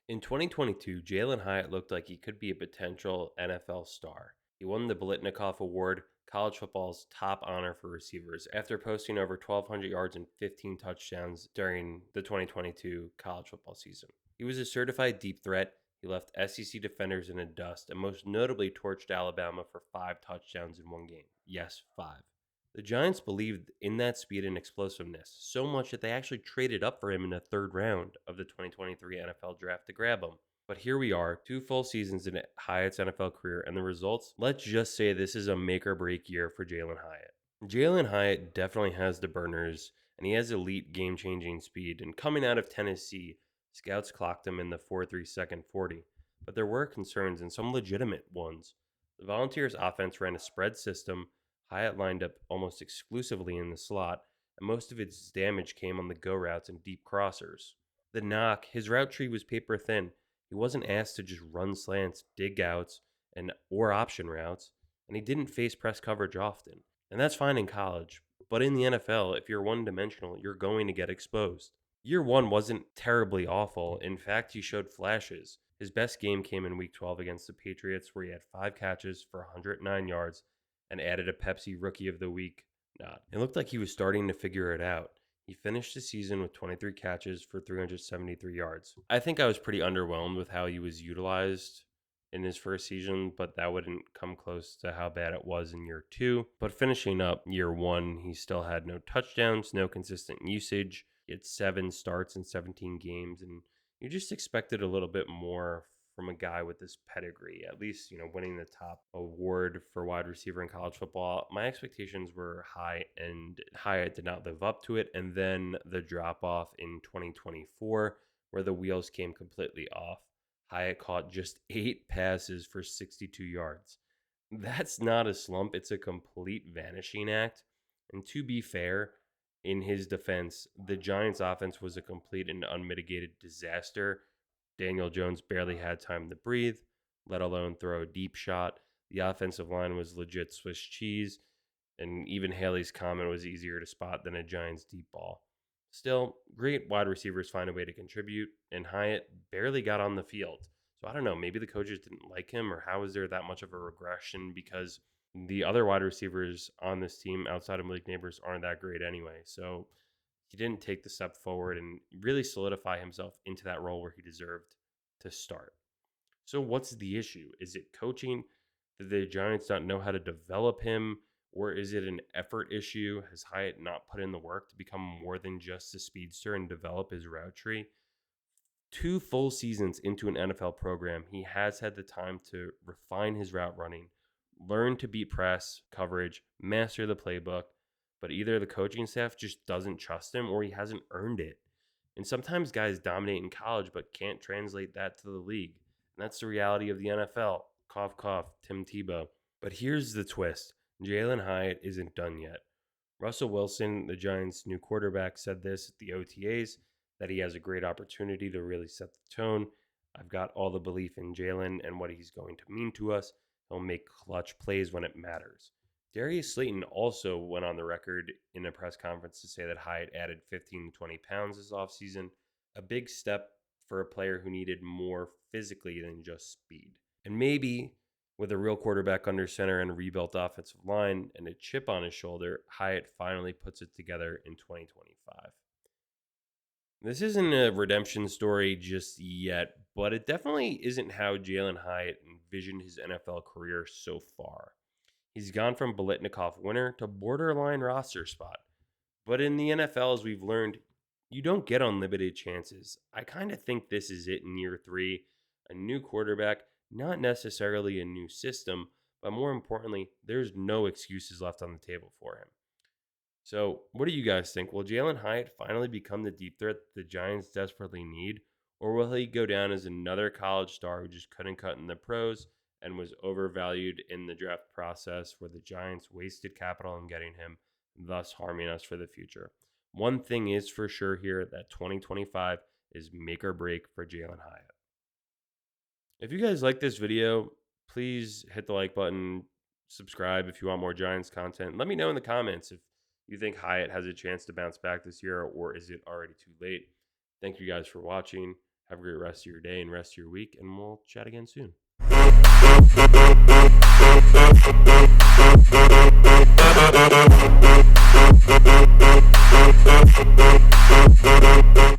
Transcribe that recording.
In 2022, Jalin Hyatt looked like he could be a potential NFL star. He won the Biletnikoff Award, college football's top honor for receivers, after posting over 1,200 yards and 15 touchdowns during the 2022 college football season. He was a certified deep threat. He left SEC defenders in a dust and most notably torched Alabama for 5 touchdowns in one game. Yes, 5. The Giants believed in that speed and explosiveness so much that they actually traded up for him in the third round of the 2023 NFL draft to grab him. But here we are, 2 full seasons in Hyatt's NFL career, and the results, let's just say this is a make or break year for Jalin Hyatt. Jalin Hyatt definitely has the burners, and he has elite game changing speed. And coming out of Tennessee, scouts clocked him in the 4.3 second 40. But there were concerns, and some legitimate ones. The Volunteers' offense ran a spread system. Hyatt lined up almost exclusively in the slot, and most of its damage came on the go routes and deep crossers. The knock, his route tree was paper thin. He wasn't asked to just run slants, dig outs, and or option routes, and he didn't face press coverage often. And that's fine in college, but in the NFL, if you're one-dimensional, you're going to get exposed. Year 1 wasn't terribly awful. In fact, he showed flashes. His best game came in Week 12 against the Patriots, where he had 5 catches for 109 yards and added a Pepsi Rookie of the Week nod. It looked like he was starting to figure it out. He finished the season with 23 catches for 373 yards. I think I was pretty underwhelmed with how he was utilized in his first season, but that wouldn't come close to how bad it was in year 2. But finishing up year 1, he still had no touchdowns, no consistent usage. He had 7 starts in 17 games, and you just expected a little bit more from a guy with this pedigree, at least, winning the top award for wide receiver in college football. My expectations were high, and Hyatt did not live up to it. And then the drop off in 2024, where the wheels came completely off. Hyatt caught just 8 passes for 62 yards. That's not a slump, it's a complete vanishing act. And to be fair, in his defense, the Giants' offense was a complete and unmitigated disaster. Daniel Jones barely had time to breathe, let alone throw a deep shot. The offensive line was legit Swiss cheese, and even Haley's comment was easier to spot than a Giants deep ball. Still, great wide receivers find a way to contribute, and Hyatt barely got on the field. So I don't know, maybe the coaches didn't like him, or how is there that much of a regression? Because the other wide receivers on this team outside of Malik Neighbors aren't that great anyway. So he didn't take the step forward and really solidify himself into that role where he deserved to start. So what's the issue? Is it coaching? Did the Giants not know how to develop him? Or is it an effort issue? Has Hyatt not put in the work to become more than just a speedster and develop his route tree? 2 full seasons into an NFL program, he has had the time to refine his route running, learn to beat press coverage, master the playbook, but either the coaching staff just doesn't trust him or he hasn't earned it. And sometimes guys dominate in college but can't translate that to the league. And that's the reality of the NFL. Cough, cough, Tim Tebow. But here's the twist. Jalin Hyatt isn't done yet. Russell Wilson, the Giants' new quarterback, said this at the OTAs, that he has a great opportunity to really set the tone. I've got all the belief in Jalin and what he's going to mean to us. He'll make clutch plays when it matters. Darius Slayton also went on the record in a press conference to say that Hyatt added 15 to 20 pounds this offseason, a big step for a player who needed more physically than just speed. And maybe with a real quarterback under center and a rebuilt offensive line and a chip on his shoulder, Hyatt finally puts it together in 2025. This isn't a redemption story just yet, but it definitely isn't how Jalin Hyatt envisioned his NFL career so far. He's gone from Biletnikoff winner to borderline roster spot. But in the NFL, as we've learned, you don't get unlimited chances. I kind of think this is it in year 3. A new quarterback, not necessarily a new system, but more importantly, there's no excuses left on the table for him. So, what do you guys think? Will Jalin Hyatt finally become the deep threat the Giants desperately need? Or will he go down as another college star who just couldn't cut in the pros and was overvalued in the draft process where the Giants wasted capital in getting him, thus harming us for the future? One thing is for sure here, that 2025 is make or break for Jalin Hyatt. If you guys like this video, please hit the like button, subscribe if you want more Giants content. Let me know in the comments if you think Hyatt has a chance to bounce back this year, or is it already too late? Thank you guys for watching. Have a great rest of your day and rest of your week, and we'll chat again soon.